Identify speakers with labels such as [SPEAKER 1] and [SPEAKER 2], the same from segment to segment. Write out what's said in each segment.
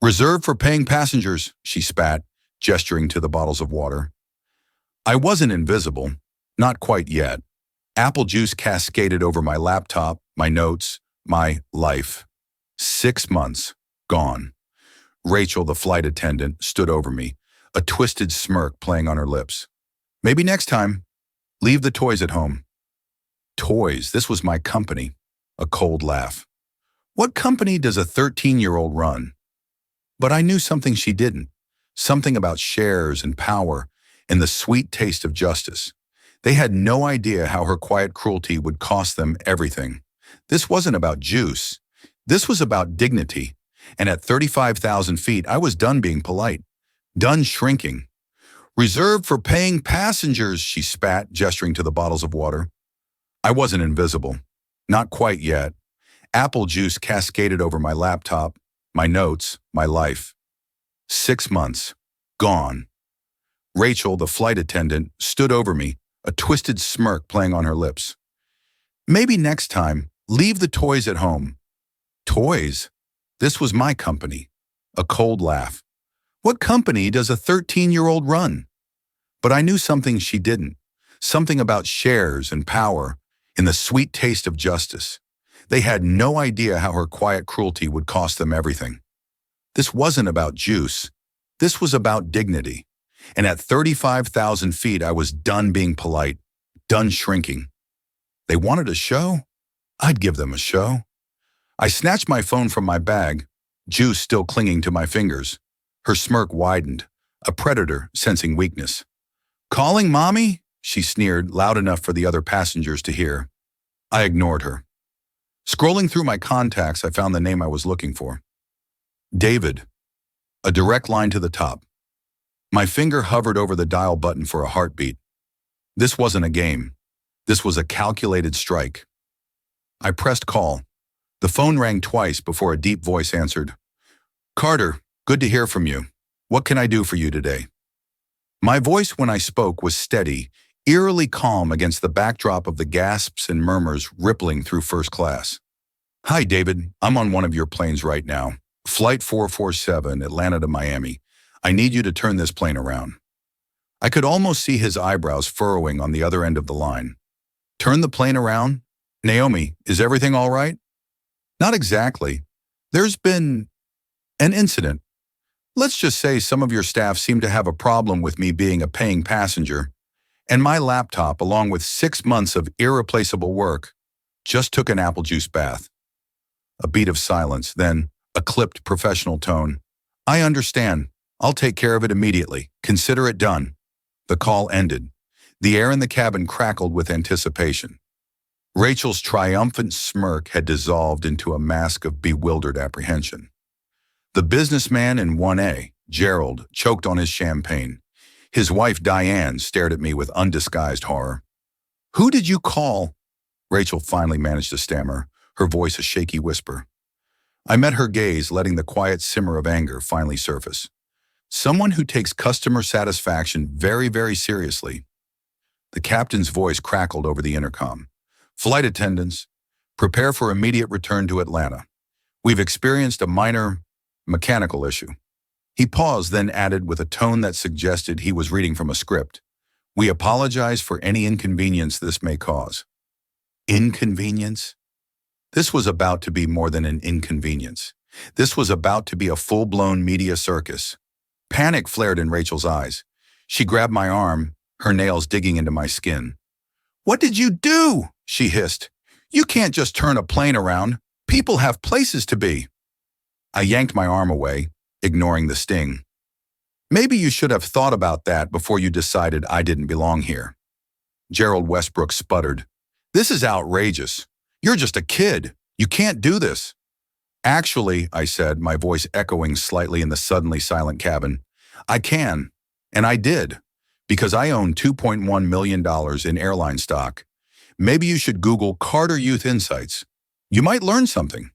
[SPEAKER 1] Reserved for paying passengers, she spat, gesturing to the bottles of water. I wasn't invisible. Not quite yet. Apple juice cascaded over my laptop, my notes, my life. 6 months. Gone. Rachel, the flight attendant, stood over me, a twisted smirk playing on her lips. Maybe next time. Leave the toys at home. Toys, this was my company. A cold laugh. What company does a 13-year-old run? But I knew something she didn't. Something about shares and power and the sweet taste of justice. They had no idea how her quiet cruelty would cost them everything. This wasn't about juice. This was about dignity. And at 35,000 feet, I was done being polite. Done shrinking. Reserved for paying passengers, she spat, gesturing to the bottles of water. I wasn't invisible. Not quite yet. Apple juice cascaded over my laptop, my notes, my life. 6 months. Gone. Rachel, the flight attendant, stood over me, a twisted smirk playing on her lips. Maybe next time, leave the toys at home. Toys? This was my company. A cold laugh. What company does a 13-year-old run? But I knew something she didn't. Something about shares and power and the sweet taste of justice. They had no idea how her quiet cruelty would cost them everything. This wasn't about juice. This was about dignity. And at 35,000 feet, I was done being polite, done shrinking. They wanted a show? I'd give them a show. I snatched my phone from my bag, juice still clinging to my fingers. Her smirk widened, a predator sensing weakness. Calling Mommy? She sneered, loud enough for the other passengers to hear. I ignored her. Scrolling through my contacts, I found the name I was looking for. David. A direct line to the top. My finger hovered over the dial button for a heartbeat. This wasn't a game. This was a calculated strike. I pressed call. The phone rang twice before a deep voice answered. Carter, good to hear from you. What can I do for you today? My voice when I spoke was steady, eerily calm against the backdrop of the gasps and murmurs rippling through first class. Hi, David. I'm on one of your planes right now. Flight 447, Atlanta to Miami. I need you to turn this plane around. I could almost see his eyebrows furrowing on the other end of the line. Turn the plane around? Naomi, is everything all right? Not exactly. There's been an incident. Let's just say some of your staff seem to have a problem with me being a paying passenger, and my laptop, along with 6 months of irreplaceable work, just took an apple juice bath. A beat of silence, then a clipped professional tone. I understand. I'll take care of it immediately. Consider it done. The call ended. The air in the cabin crackled with anticipation. Rachel's triumphant smirk had dissolved into a mask of bewildered apprehension. The businessman in 1A, Gerald, choked on his champagne. His wife, Diane, stared at me with undisguised horror. Who did you call? Rachel finally managed to stammer, her voice a shaky whisper. I met her gaze, letting the quiet simmer of anger finally surface. Someone who takes customer satisfaction very, very seriously. The captain's voice crackled over the intercom. Flight attendants, prepare for immediate return to Atlanta. We've experienced a minor mechanical issue. He paused, then added with a tone that suggested he was reading from a script. We apologize for any inconvenience this may cause. Inconvenience? This was about to be more than an inconvenience. This was about to be a full-blown media circus. Panic flared in Rachel's eyes. She grabbed my arm, her nails digging into my skin. What did you do? She hissed. You can't just turn a plane around. People have places to be. I yanked my arm away, ignoring the sting. Maybe you should have thought about that before you decided I didn't belong here. Gerald Westbrook sputtered. This is outrageous. You're just a kid. You can't do this. Actually, I said, my voice echoing slightly in the suddenly silent cabin, I can, and I did, because I own $2.1 million in airline stock. Maybe you should Google Carter Youth Insights. You might learn something.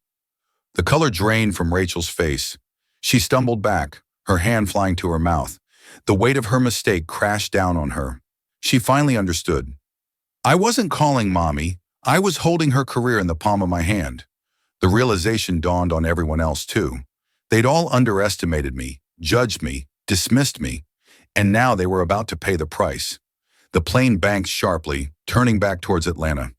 [SPEAKER 1] The color drained from Rachel's face. She stumbled back, her hand flying to her mouth. The weight of her mistake crashed down on her. She finally understood. I wasn't calling Mommy. I was holding her career in the palm of my hand. The realization dawned on everyone else too. They'd all underestimated me, judged me, dismissed me, and now they were about to pay the price. The plane banked sharply, turning back towards Atlanta.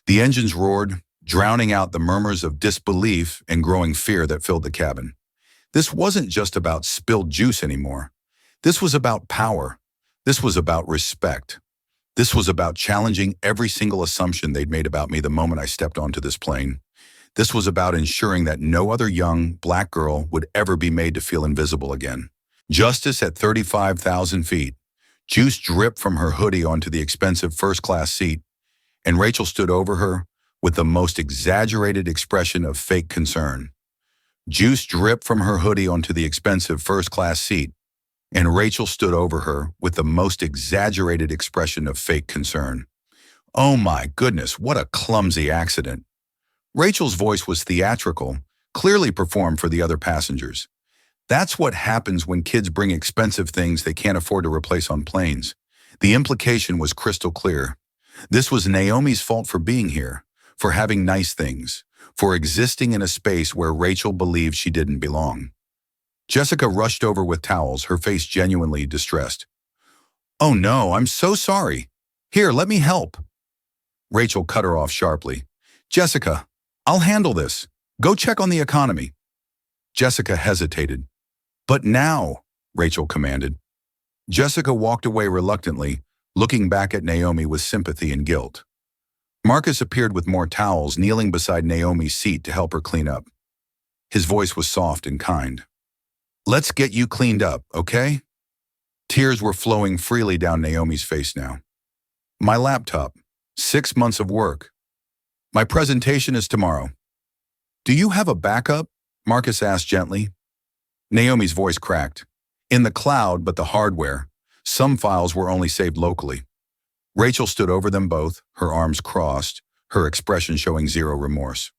[SPEAKER 1] The engines roared, drowning out the murmurs of disbelief and growing fear that filled the cabin. This wasn't just about spilled juice anymore. This was about power. This was about respect. This was about challenging every single assumption they'd made about me the moment I stepped onto this plane. This was about ensuring that no other young, black girl would ever be made to feel invisible again. Justice at 35,000 feet. Juice dripped from her hoodie onto the expensive first-class seat, and Rachel stood over her with the most exaggerated expression of fake concern. Juice dripped from her hoodie onto the expensive first-class seat, and Rachel stood over her with the most exaggerated expression of fake concern. Oh my goodness, what a clumsy accident. Rachel's voice was theatrical, clearly performed for the other passengers. That's what happens when kids bring expensive things they can't afford to replace on planes. The implication was crystal clear. This was Naomi's fault for being here, for having nice things, for existing in a space where Rachel believed she didn't belong. Jessica rushed over with towels, her face genuinely distressed. "Oh no, I'm so sorry. Here, let me help." Rachel cut her off sharply. "Jessica, I'll handle this. Go check on the economy." Jessica hesitated. "But now," Rachel commanded. Jessica walked away reluctantly, looking back at Naomi with sympathy and guilt. Marcus appeared with more towels, kneeling beside Naomi's seat to help her clean up. His voice was soft and kind. "Let's get you cleaned up, okay?" Tears were flowing freely down Naomi's face now. "My laptop. 6 months of work. My presentation is tomorrow." "Do you have a backup?" Marcus asked gently. Naomi's voice cracked. "In the cloud, but the hardware. Some files were only saved locally." Rachel stood over them both, her arms crossed, her expression showing zero remorse.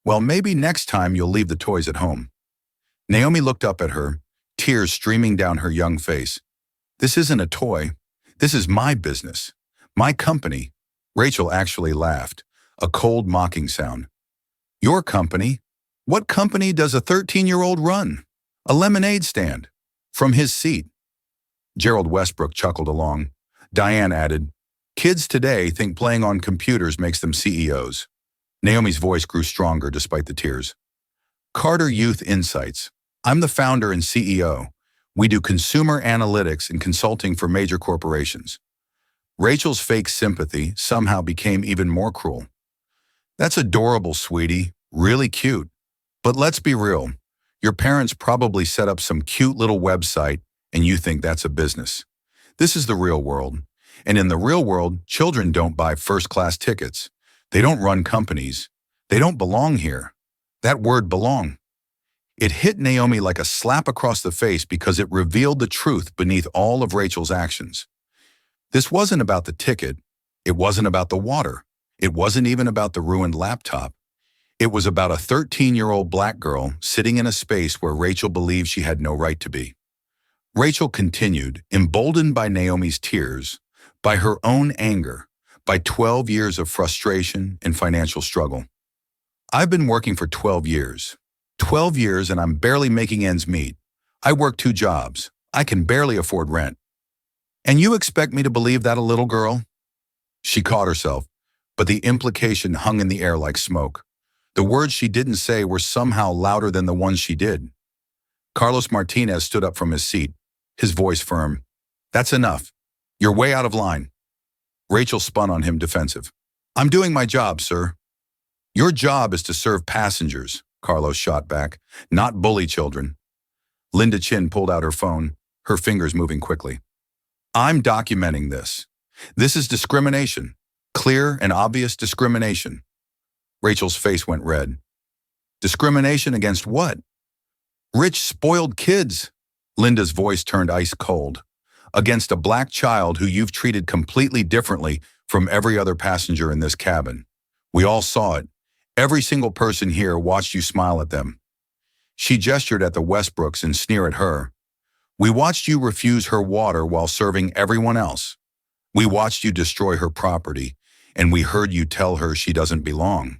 [SPEAKER 1] "Well, maybe next time you'll leave the toys at home." Naomi looked up at her, tears streaming down her young face. "This isn't a toy. This is my business. My company." Rachel actually laughed, a cold mocking sound. "Your company? What company does a 13-year-old run? A lemonade stand." From his seat. Gerald Westbrook chuckled along. Diane added, "Kids today think playing on computers makes them CEOs." Naomi's voice grew stronger despite the tears. "Carter Youth Insights. I'm the founder and CEO. We do consumer analytics and consulting for major corporations." Rachel's fake sympathy somehow became even more cruel. "That's adorable, sweetie. Really cute. But let's be real. Your parents probably set up some cute little website and you think that's a business. This is the real world. And in the real world, children don't buy first-class tickets. They don't run companies. They don't belong here. That word belong. It hit Naomi like a slap across the face because it revealed the truth beneath all of Rachel's actions. This wasn't about the ticket. It wasn't about the water. It wasn't even about the ruined laptop. It was about a 13-year-old black girl sitting in a space where Rachel believed she had no right to be. Rachel continued, emboldened by Naomi's tears, by her own anger, by 12 years of frustration and financial struggle. "I've been working for 12 years. 12 years and I'm barely making ends meet. I work 2 jobs. I can barely afford rent. And you expect me to believe that a little girl?" She caught herself, but the implication hung in the air like smoke. The words she didn't say were somehow louder than the ones she did. Carlos Martinez stood up from his seat, his voice firm. "That's enough. You're way out of line." Rachel spun on him defensive. "I'm doing my job, sir." "Your job is to serve passengers," Carlos shot back, "not bully children." Linda Chin pulled out her phone, her fingers moving quickly. "I'm documenting this. This is discrimination. Clear and obvious discrimination." Rachel's face went red. "Discrimination against what?" "Rich, spoiled kids." Linda's voice turned ice cold. "Against a black child who you've treated completely differently from every other passenger in this cabin. We all saw it. Every single person here watched you smile at them." She gestured at the Westbrooks and sneer at her. "We watched you refuse her water while serving everyone else. We watched you destroy her property, and we heard you tell her she doesn't belong."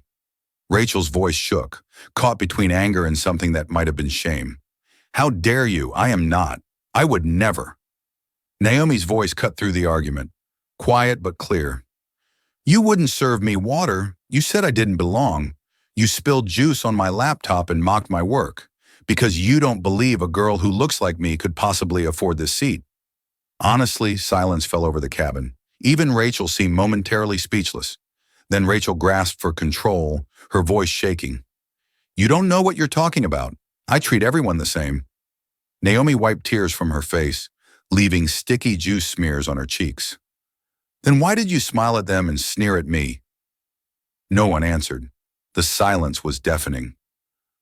[SPEAKER 1] Rachel's voice shook, caught between anger and something that might have been shame. How dare you? I am not. I would never. Naomi's voice cut through the argument, quiet but clear. You wouldn't serve me water. You said I didn't belong. You spilled juice on my laptop and mocked my work, because you don't believe a girl who looks like me could possibly afford this seat. Honestly, silence fell over the cabin. Even Rachel seemed momentarily speechless. Then Rachel grasped for control, her voice shaking. You don't know what you're talking about. I treat everyone the same. Naomi wiped tears from her face, leaving sticky juice smears on her cheeks. Then why did you smile at them and sneer at me? No one answered. The silence was deafening.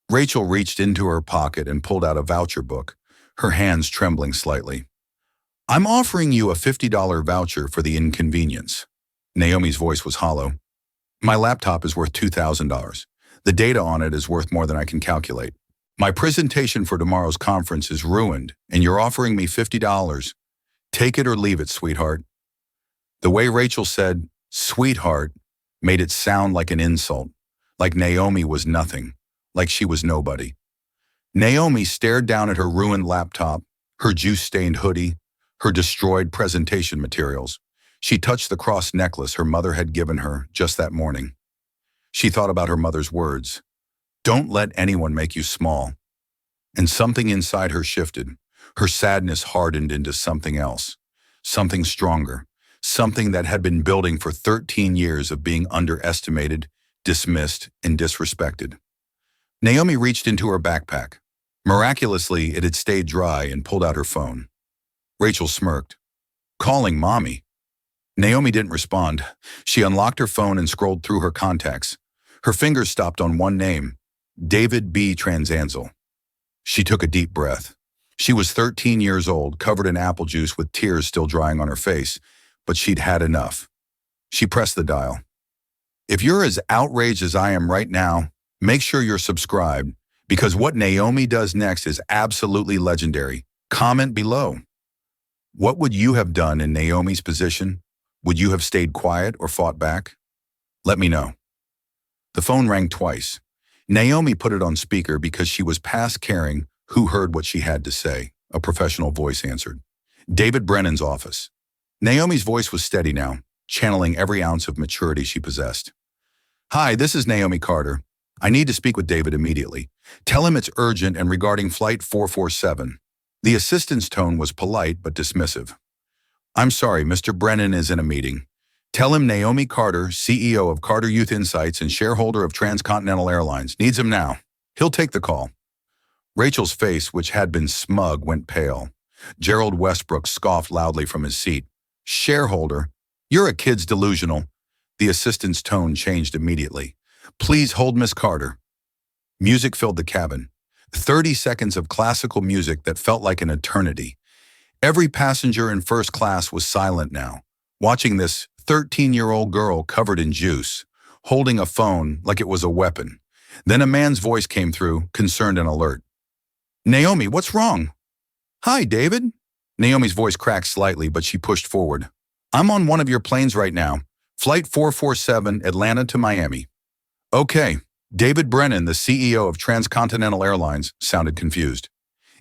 [SPEAKER 1] Rachel reached into her pocket and pulled out a voucher book, her hands trembling slightly. I'm offering you a $50 voucher for the inconvenience. Naomi's voice was hollow. My laptop is worth $2,000. The data on it is worth more than I can calculate. My presentation for tomorrow's conference is ruined, and you're offering me $50. Take it or leave it, sweetheart. The way Rachel said, sweetheart, made it sound like an insult, like Naomi was nothing, like she was nobody. Naomi stared down at her ruined laptop, her juice-stained hoodie, her destroyed presentation materials. She touched the cross necklace her mother had given her just that morning. She thought about her mother's words. Don't let anyone make you small. And something inside her shifted. Her sadness hardened into something else, something stronger, something that had been building for 13 years of being underestimated, dismissed, and disrespected. Naomi reached into her backpack. Miraculously, it had stayed dry and pulled out her phone. Rachel smirked. Calling mommy. Naomi didn't respond. She unlocked her phone and scrolled through her contacts. Her fingers stopped on one name, David B. Transansel. She took a deep breath. She was 13 years old, covered in apple juice with tears still drying on her face, but she'd had enough. She pressed the dial. If you're as outraged as I am right now, make sure you're subscribed, because what Naomi does next is absolutely legendary. Comment below. What would you have done in Naomi's position? Would you have stayed quiet or fought back? Let me know. The phone rang twice. Naomi put it on speaker because she was past caring who heard what she had to say. A professional voice answered. David Brennan's office. Naomi's voice was steady now, channeling every ounce of maturity she possessed. Hi, this is Naomi Carter. I need to speak with David immediately. Tell him it's urgent and regarding Flight 447. The assistant's tone was polite but dismissive. I'm sorry, Mr. Brennan is in a meeting. Tell him Naomi Carter, CEO of Carter Youth Insights and shareholder of Transcontinental Airlines, needs him now. He'll take the call. Rachel's face, which had been smug, went pale. Gerald Westbrook scoffed loudly from his seat. Shareholder? You're a kid's delusional. The assistant's tone changed immediately. Please hold Miss Carter. Music filled the cabin. 30 seconds of classical music that felt like an eternity. Every passenger in first class was silent now, watching this 13-year-old girl covered in juice, holding a phone like it was a weapon. Then a man's voice came through, concerned and alert. Naomi, what's wrong? Hi, David. Naomi's voice cracked slightly, but she pushed forward. I'm on one of your planes right now. Flight 447, Atlanta to Miami. Okay. David Brennan, the CEO of Transcontinental Airlines, sounded confused.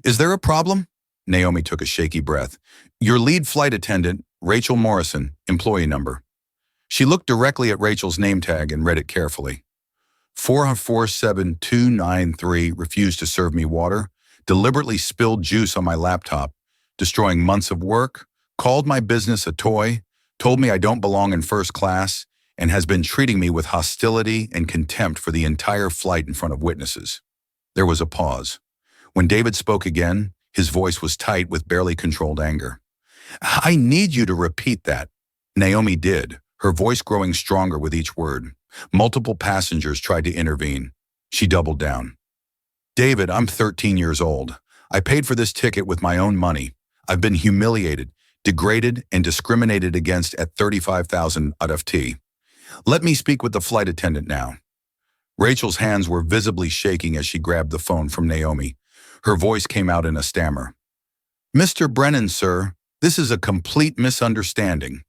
[SPEAKER 1] Is there a problem? Naomi took a shaky breath. Your lead flight attendant, Rachel Morrison, employee number. She looked directly at Rachel's name tag and read it carefully. 447293 refused to serve me water, deliberately spilled juice on my laptop, destroying months of work, called my business a toy, told me I don't belong in first class, and has been treating me with hostility and contempt for the entire flight in front of witnesses. There was a pause. When David spoke again, his voice was tight with barely controlled anger. I need you to repeat that. Naomi did, her voice growing stronger with each word. Multiple passengers tried to intervene. She doubled down. David, I'm 13 years old. I paid for this ticket with my own money. I've been humiliated, degraded, and discriminated against at 35,000 out of T. Let me speak with the flight attendant now. Rachel's hands were visibly shaking as she grabbed the phone from Naomi. Her voice came out in a stammer. Mr. Brennan, sir, this is a complete misunderstanding.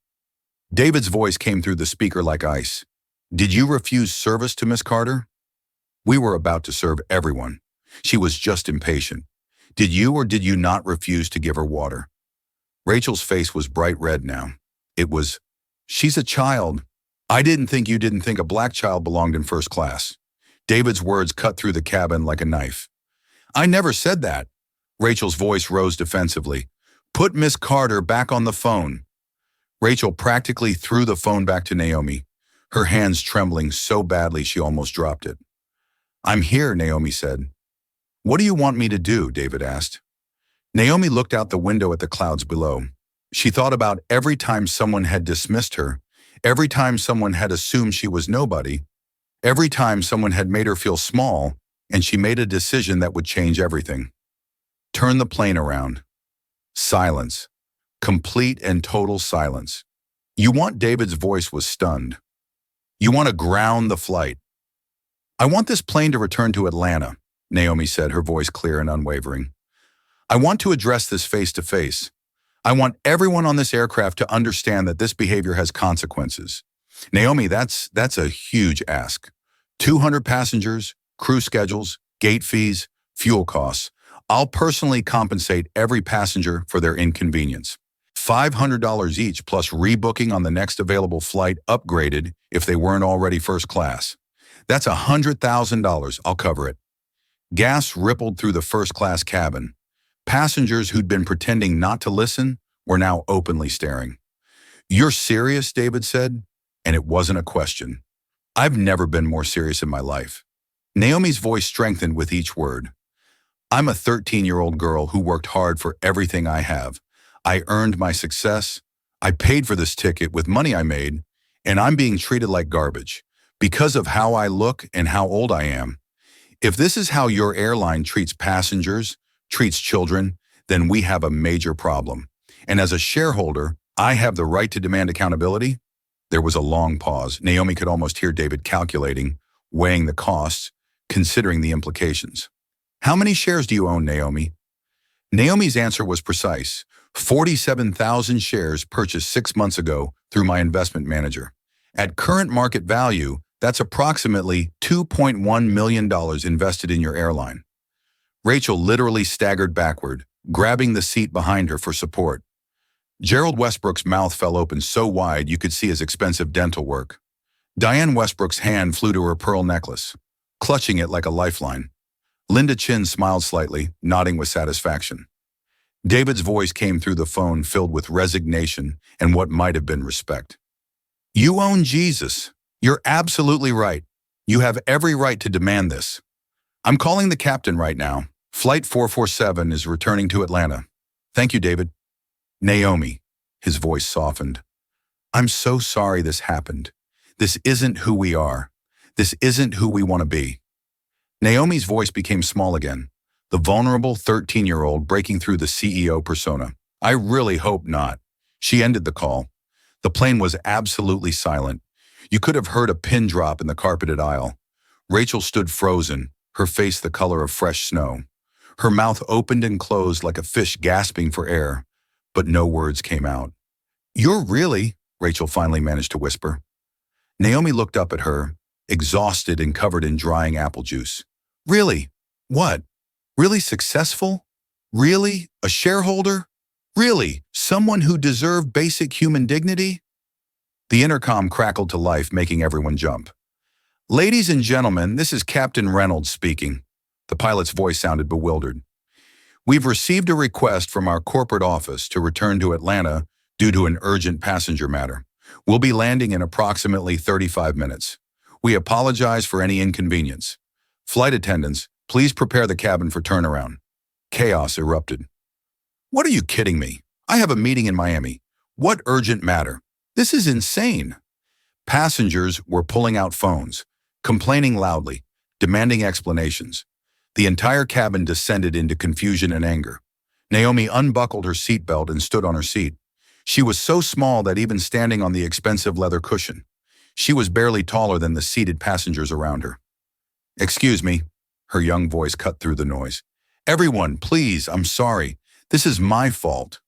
[SPEAKER 1] David's voice came through the speaker like ice. Did you refuse service to Miss Carter? We were about to serve everyone. She was just impatient. Did you or did you not refuse to give her water? Rachel's face was bright red now. It was, she's a child. I didn't think you didn't think a black child belonged in first class. David's words cut through the cabin like a knife. I never said that. Rachel's voice rose defensively. Put Miss Carter back on the phone. Rachel practically threw the phone back to Naomi, her hands trembling so badly she almost dropped it. I'm here, Naomi said. What do you want me to do? David asked. Naomi looked out the window at the clouds below. She thought about every time someone had dismissed her, every time someone had assumed she was nobody, every time someone had made her feel small, and she made a decision that would change everything. Turn the plane around. Silence. Complete and total silence. You want David's voice was stunned. You want to ground the flight. I want this plane to return to Atlanta, Naomi said, her voice clear and unwavering. I want to address this face to face. I want everyone on this aircraft to understand that this behavior has consequences. Naomi, that's a huge ask. 200 passengers, crew schedules, gate fees, fuel costs. I'll personally compensate every passenger for their inconvenience. $500 each plus rebooking on the next available flight upgraded if they weren't already first class. That's $100,000. I'll cover it. Gas rippled through the first-class cabin. Passengers who'd been pretending not to listen were now openly staring. You're serious, David said, and it wasn't a question. I've never been more serious in my life. Naomi's voice strengthened with each word. I'm a 13-year-old girl who worked hard for everything I have. I earned my success. I paid for this ticket with money I made, and I'm being treated like garbage because of how I look and how old I am. If this is how your airline treats passengers, treats children, then we have a major problem. And as a shareholder, I have the right to demand accountability. There was a long pause. Naomi could almost hear David calculating, weighing the costs, considering the implications. How many shares do you own, Naomi? Naomi's answer was precise. 47,000 shares purchased 6 months ago through my investment manager. At current market value, that's approximately $2.1 million invested in your airline. Rachel literally staggered backward, grabbing the seat behind her for support. Gerald Westbrook's mouth fell open so wide you could see his expensive dental work. Diane Westbrook's hand flew to her pearl necklace, clutching it like a lifeline. Linda Chin smiled slightly, nodding with satisfaction. David's voice came through the phone filled with resignation and what might have been respect. You own Jesus. You're absolutely right. You have every right to demand this. I'm calling the captain right now. Flight 447 is returning to Atlanta. Thank you, David. Naomi, his voice softened. I'm so sorry this happened. This isn't who we are. This isn't who we want to be. Naomi's voice became small again, the vulnerable 13-year-old breaking through the CEO persona. I really hope not. She ended the call. The plane was absolutely silent. You could have heard a pin drop in the carpeted aisle. Rachel stood frozen, her face the color of fresh snow. Her mouth opened and closed like a fish gasping for air, but no words came out. You're really, Rachel finally managed to whisper. Naomi looked up at her, exhausted and covered in drying apple juice. Really? What? Really successful? Really? A shareholder? Really? Someone who deserved basic human dignity? The intercom crackled to life, making everyone jump. Ladies and gentlemen, this is Captain Reynolds speaking. The pilot's voice sounded bewildered. We've received a request from our corporate office to return to Atlanta due to an urgent passenger matter. We'll be landing in approximately 35 minutes. We apologize for any inconvenience. Flight attendants, please prepare the cabin for turnaround. Chaos erupted. What are you kidding me? I have a meeting in Miami. What urgent matter? This is insane. Passengers were pulling out phones, complaining loudly, demanding explanations. The entire cabin descended into confusion and anger. Naomi unbuckled her seatbelt and stood on her seat. She was so small that even standing on the expensive leather cushion, she was barely taller than the seated passengers around her. Excuse me, her young voice cut through the noise. Everyone, please, I'm sorry. This is my fault.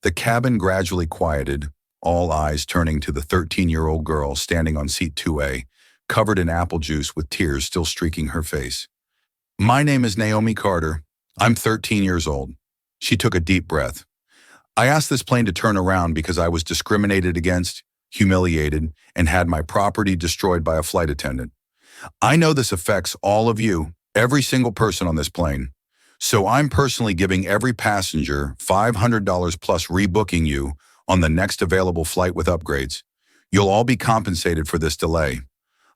[SPEAKER 1] The cabin gradually quieted, all eyes turning to the 13-year-old girl standing on seat 2A, covered in apple juice with tears still streaking her face. "My name is Naomi Carter. I'm 13 years old." She took a deep breath. "I asked this plane to turn around because I was discriminated against, humiliated, and had my property destroyed by a flight attendant. I know this affects all of you, every single person on this plane. So I'm personally giving every passenger $500 plus rebooking you on the next available flight with upgrades. You'll all be compensated for this delay.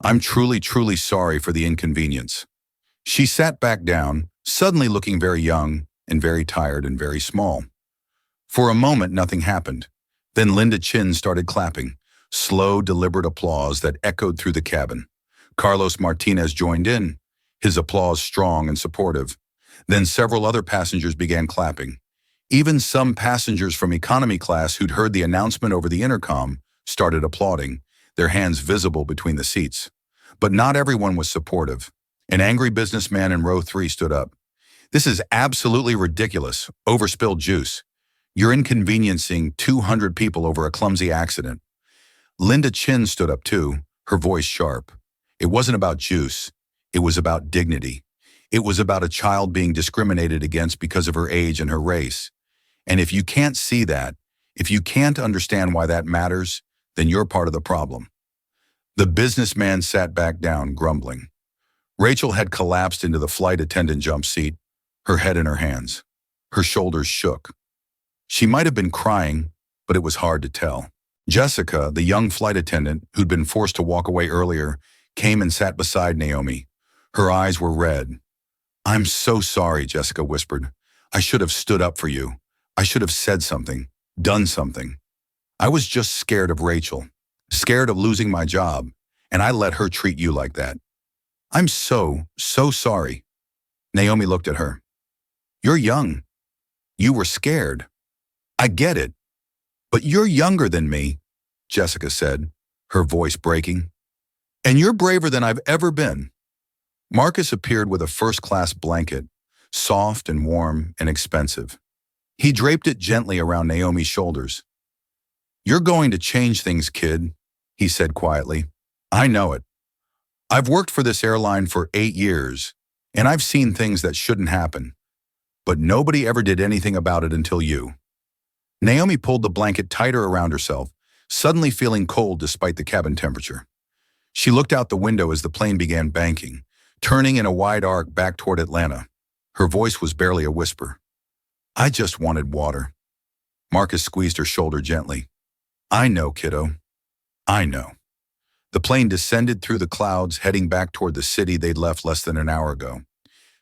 [SPEAKER 1] I'm truly, truly sorry for the inconvenience." She sat back down, suddenly looking very young and very tired and very small. For a moment, nothing happened. Then Linda Chin started clapping, slow, deliberate applause that echoed through the cabin. Carlos Martinez joined in, his applause strong and supportive. Then several other passengers began clapping. Even some passengers from economy class who'd heard the announcement over the intercom started applauding, their hands visible between the seats. But not everyone was supportive. An angry businessman in row 3 stood up. "This is absolutely ridiculous. Overspilled juice. You're inconveniencing 200 people over a clumsy accident." Linda Chin stood up too, her voice sharp. It wasn't about juice. It was about dignity. It was about a child being discriminated against because of her age and her race. And if you can't see that, if you can't understand why that matters, then you're part of the problem. The businessman sat back down, grumbling. Rachel had collapsed into the flight attendant jump seat, her head in her hands. Her shoulders shook. She might have been crying, but it was hard to tell. Jessica, the young flight attendant who'd been forced to walk away earlier, came and sat beside Naomi. Her eyes were red. "I'm so sorry," Jessica whispered. "I should have stood up for you. I should have said something, done something. I was just scared of Rachel, scared of losing my job, and I let her treat you like that. I'm so sorry." Naomi looked at her. "You're young. You were scared. I get it. But you're younger than me," Jessica said, her voice breaking. "And you're braver than I've ever been." Marcus appeared with a first-class blanket, soft and warm and expensive. He draped it gently around Naomi's shoulders. "You're going to change things, kid," he said quietly. "I know it. I've worked for this airline for 8 years, and I've seen things that shouldn't happen. But nobody ever did anything about it until you." Naomi pulled the blanket tighter around herself, suddenly feeling cold despite the cabin temperature. She looked out the window as the plane began banking, turning in a wide arc back toward Atlanta. Her voice was barely a whisper. "I just wanted water." Marcus squeezed her shoulder gently. "I know, kiddo. I know." The plane descended through the clouds, heading back toward the city they'd left less than an hour ago.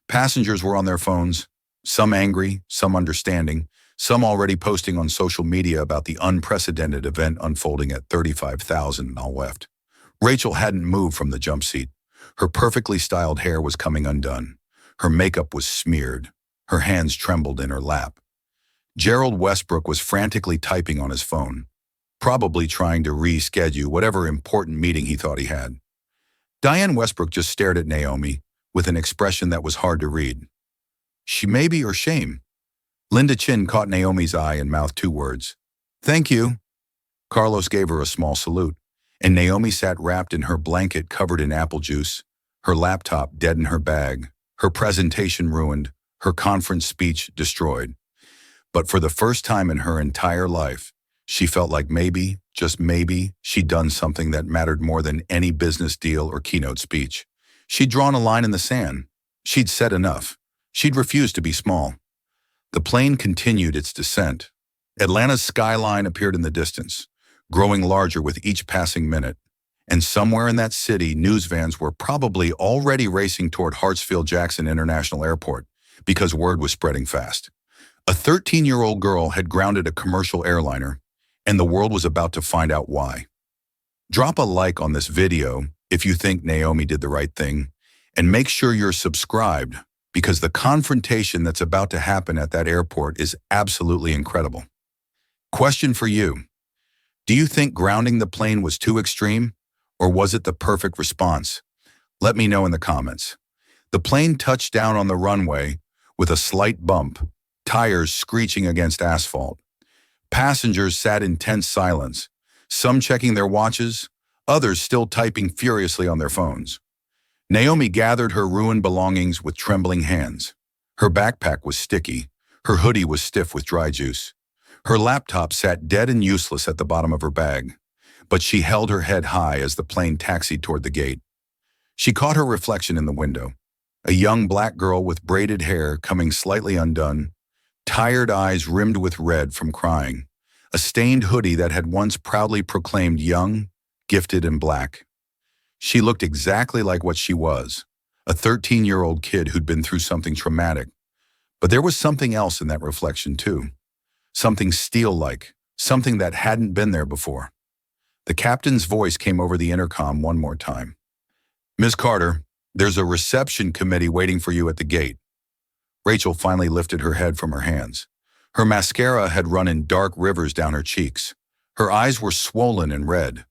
[SPEAKER 1] Passengers were on their phones, some angry, some understanding, some already posting on social media about the unprecedented event unfolding at 35,000 and all left. Rachel hadn't moved from the jump seat. Her perfectly styled hair was coming undone. Her makeup was smeared. Her hands trembled in her lap. Gerald Westbrook was frantically typing on his phone, probably trying to reschedule whatever important meeting he thought he had. Diane Westbrook just stared at Naomi with an expression that was hard to read. She maybe or shame. Linda Chin caught Naomi's eye and mouthed 2 words. "Thank you." Carlos gave her a small salute, and Naomi sat wrapped in her blanket covered in apple juice, her laptop dead in her bag, her presentation ruined, her conference speech destroyed. But for the first time in her entire life, she felt like maybe, just maybe, she'd done something that mattered more than any business deal or keynote speech. She'd drawn a line in the sand. She'd said enough. She'd refused to be small. The plane continued its descent. Atlanta's skyline appeared in the distance, growing larger with each passing minute. And somewhere in that city, news vans were probably already racing toward Hartsfield-Jackson International Airport because word was spreading fast. A 13-year-old girl had grounded a commercial airliner, and the world was about to find out why. Drop a like on this video if you think Naomi did the right thing, and make sure you're subscribed because the confrontation that's about to happen at that airport is absolutely incredible. Question for you. Do you think grounding the plane was too extreme, or was it the perfect response? Let me know in the comments. The plane touched down on the runway with a slight bump, tires screeching against asphalt. Passengers sat in tense silence, some checking their watches, others still typing furiously on their phones. Naomi gathered her ruined belongings with trembling hands. Her backpack was sticky. Her hoodie was stiff with dry juice. Her laptop sat dead and useless at the bottom of her bag. But she held her head high as the plane taxied toward the gate. She caught her reflection in the window. A young black girl with braided hair coming slightly undone, tired eyes rimmed with red from crying, a stained hoodie that had once proudly proclaimed young, gifted, and black. She looked exactly like what she was, a 13-year-old kid who'd been through something traumatic. But there was something else in that reflection too. Something steel-like, something that hadn't been there before. The captain's voice came over the intercom one more time. "Ms. Carter, there's a reception committee waiting for you at the gate." Rachel finally lifted her head from her hands. Her mascara had run in dark rivers down her cheeks. Her eyes were swollen and red.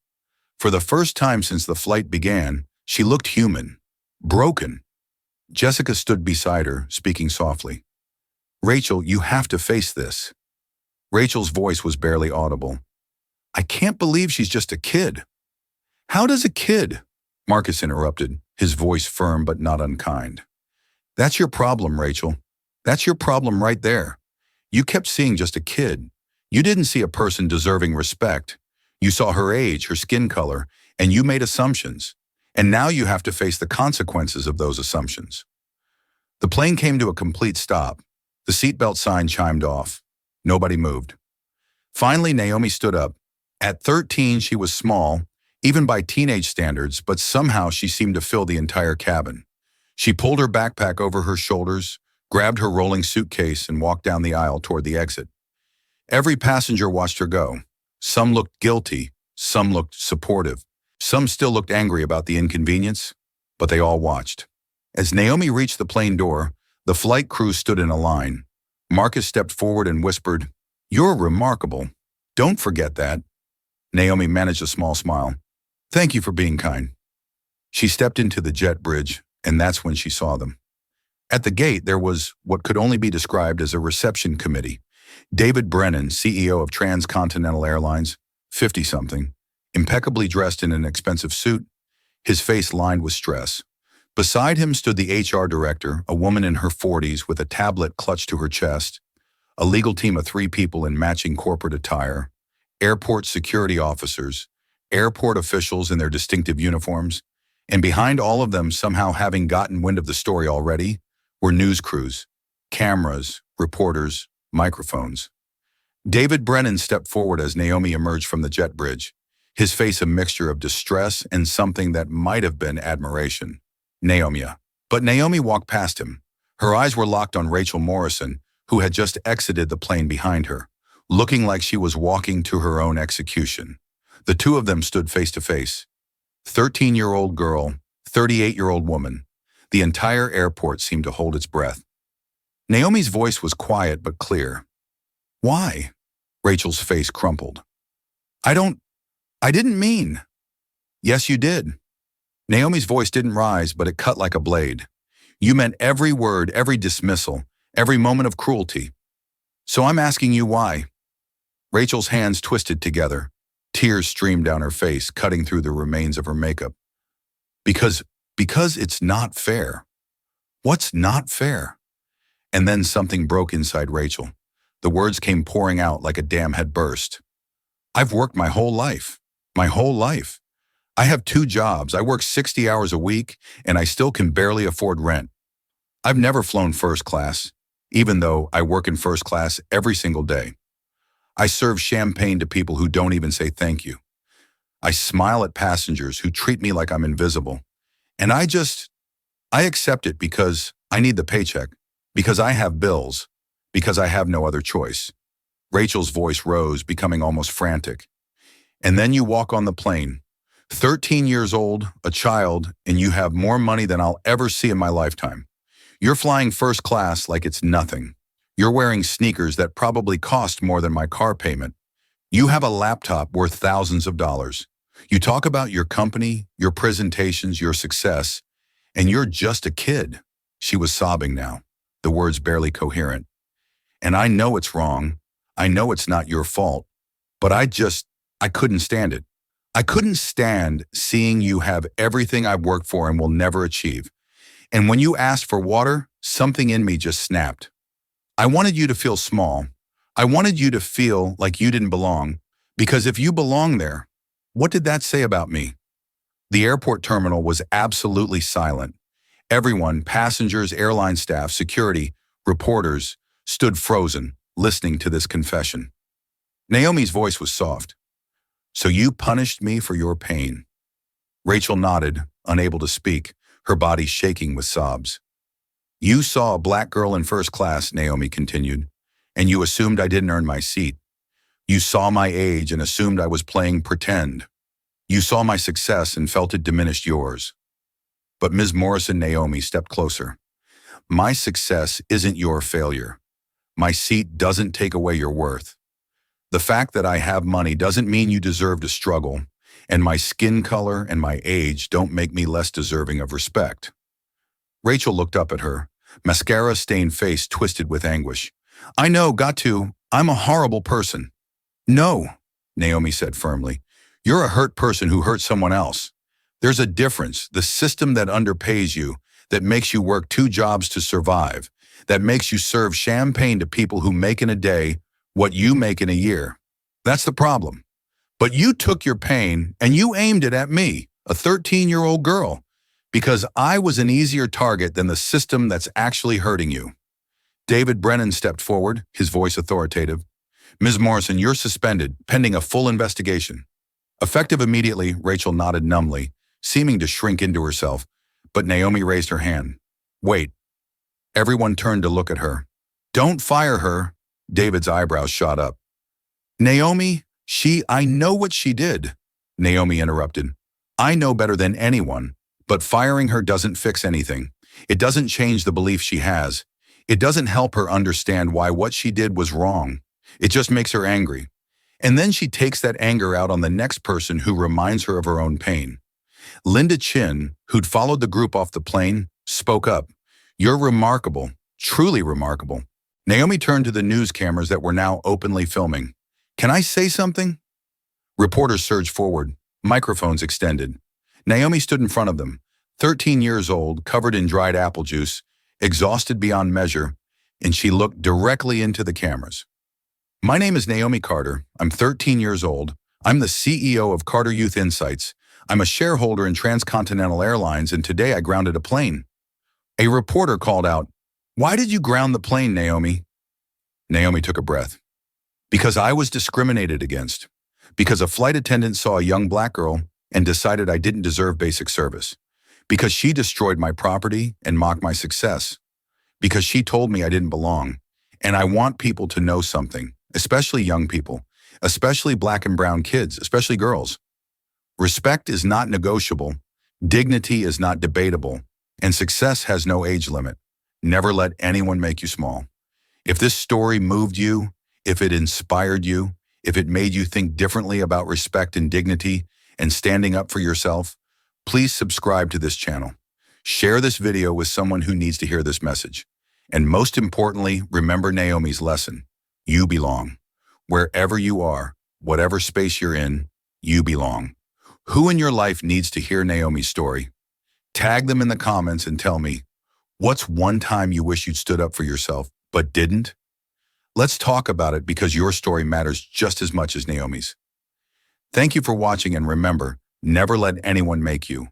[SPEAKER 1] For the first time since the flight began, she looked human, broken. Jessica stood beside her, speaking softly. "Rachel, you have to face this." Rachel's voice was barely audible. "I can't believe she's just a kid." "How does a kid?" Marcus interrupted, his voice firm but not unkind. "That's your problem, Rachel. That's your problem right there. You kept seeing just a kid. You didn't see a person deserving respect. You saw her age, her skin color, and you made assumptions. And now you have to face the consequences of those assumptions." The plane came to a complete stop. The seatbelt sign chimed off. Nobody moved. Finally, Naomi stood up. At 13, she was small, even by teenage standards, but somehow she seemed to fill the entire cabin. She pulled her backpack over her shoulders, grabbed her rolling suitcase, and walked down the aisle toward the exit. Every passenger watched her go. Some looked guilty, some looked supportive, some still looked angry about the inconvenience, but they all watched. As Naomi reached the plane door, the flight crew stood in a line. Marcus stepped forward and whispered, "You're remarkable. Don't forget that." Naomi managed a small smile. "Thank you for being kind." She stepped into the jet bridge, and that's when she saw them. At the gate, there was what could only be described as a reception committee. David Brennan, CEO of Transcontinental Airlines, 50-something, impeccably dressed in an expensive suit, his face lined with stress. Beside him stood the HR director, a woman in her 40s with a tablet clutched to her chest, a legal team of 3 people in matching corporate attire, airport security officers, airport officials in their distinctive uniforms, and behind all of them, somehow having gotten wind of the story already, were news crews, cameras, reporters, microphones. David Brennan stepped forward as Naomi emerged from the jet bridge, his face a mixture of distress and something that might have been admiration. "Naomi." But Naomi walked past him. Her eyes were locked on Rachel Morrison, who had just exited the plane behind her, looking like she was walking to her own execution. The two of them stood face to face. 13-year-old girl, 38-year-old woman. The entire airport seemed to hold its breath. Naomi's voice was quiet but clear. "Why?" Rachel's face crumpled. I didn't mean." "Yes, you did." Naomi's voice didn't rise, but it cut like a blade. "You meant every word, every dismissal, every moment of cruelty. So I'm asking you why." Rachel's hands twisted together. Tears streamed down her face, cutting through the remains of her makeup. Because it's not fair." "What's not fair?" And then something broke inside Rachel. The words came pouring out like a dam had burst. "I've worked my whole life. My whole life. I have 2 jobs. I work 60 hours a week, and I still can barely afford rent. I've never flown first class, even though I work in first class every single day. I serve champagne to people who don't even say thank you. I smile at passengers who treat me like I'm invisible. And I accept it because I need the paycheck, because I have bills, because I have no other choice." Rachel's voice rose, becoming almost frantic. "And then you walk on the plane. 13 years old, a child, and you have more money than I'll ever see in my lifetime. You're flying first class like it's nothing. You're wearing sneakers that probably cost more than my car payment. You have a laptop worth thousands of dollars. You talk about your company, your presentations, your success, and you're just a kid." She was sobbing now, the words barely coherent. "And I know it's wrong. I know it's not your fault. But I couldn't stand it. I couldn't stand seeing you have everything I've worked for and will never achieve. And when you asked for water, something in me just snapped. I wanted you to feel small. I wanted you to feel like you didn't belong. Because if you belong there, what did that say about me? The airport terminal was absolutely silent. Everyone, passengers, airline staff, security, reporters, stood frozen, listening to this confession. Naomi's voice was soft. So you punished me for your pain. Rachel nodded, unable to speak, her body shaking with sobs. You saw a black girl in first class, Naomi continued, and you assumed I didn't earn my seat. You saw my age and assumed I was playing pretend. You saw my success and felt it diminished yours. But Ms. Morrison, Naomi stepped closer. My success isn't your failure. My seat doesn't take away your worth. The fact that I have money doesn't mean you deserve to struggle, and my skin color and my age don't make me less deserving of respect. Rachel looked up at her, mascara-stained face twisted with anguish. I know, got to. I'm a horrible person. No, Naomi said firmly. You're a hurt person who hurt someone else. There's a difference, the system that underpays you, that makes you work 2 jobs to survive, that makes you serve champagne to people who make in a day what you make in a year. That's the problem. But you took your pain and you aimed it at me, a 13-year-old girl, because I was an easier target than the system that's actually hurting you. David Brennan stepped forward, his voice authoritative. Ms. Morrison, you're suspended, pending a full investigation. Effective immediately, Rachel nodded numbly, seeming to shrink into herself, but Naomi raised her hand. Wait. Everyone turned to look at her. Don't fire her. David's eyebrows shot up. Naomi, I know what she did, Naomi interrupted. I know better than anyone, but firing her doesn't fix anything. It doesn't change the belief she has. It doesn't help her understand why what she did was wrong. It just makes her angry. And then she takes that anger out on the next person who reminds her of her own pain. Linda Chin, who'd followed the group off the plane, spoke up. You're remarkable, truly remarkable. Naomi turned to the news cameras that were now openly filming. Can I say something? Reporters surged forward, microphones extended. Naomi stood in front of them, 13 years old, covered in dried apple juice, exhausted beyond measure, and she looked directly into the cameras. My name is Naomi Carter. I'm 13 years old. I'm the CEO of Carter Youth Insights. I'm a shareholder in Transcontinental Airlines, and today I grounded a plane. A reporter called out, Why did you ground the plane, Naomi? Naomi took a breath. Because I was discriminated against. Because a flight attendant saw a young black girl and decided I didn't deserve basic service. Because she destroyed my property and mocked my success. Because she told me I didn't belong. And I want people to know something, especially young people, especially black and brown kids, especially girls. Respect is not negotiable, dignity is not debatable, and success has no age limit. Never let anyone make you small. If this story moved you, if it inspired you, if it made you think differently about respect and dignity and standing up for yourself, please subscribe to this channel. Share this video with someone who needs to hear this message. And most importantly, remember Naomi's lesson. You belong. Wherever you are, whatever space you're in, you belong. Who in your life needs to hear Naomi's story? Tag them in the comments and tell me, what's one time you wish you'd stood up for yourself, but didn't? Let's talk about it because your story matters just as much as Naomi's. Thank you for watching, and remember, never let anyone make you.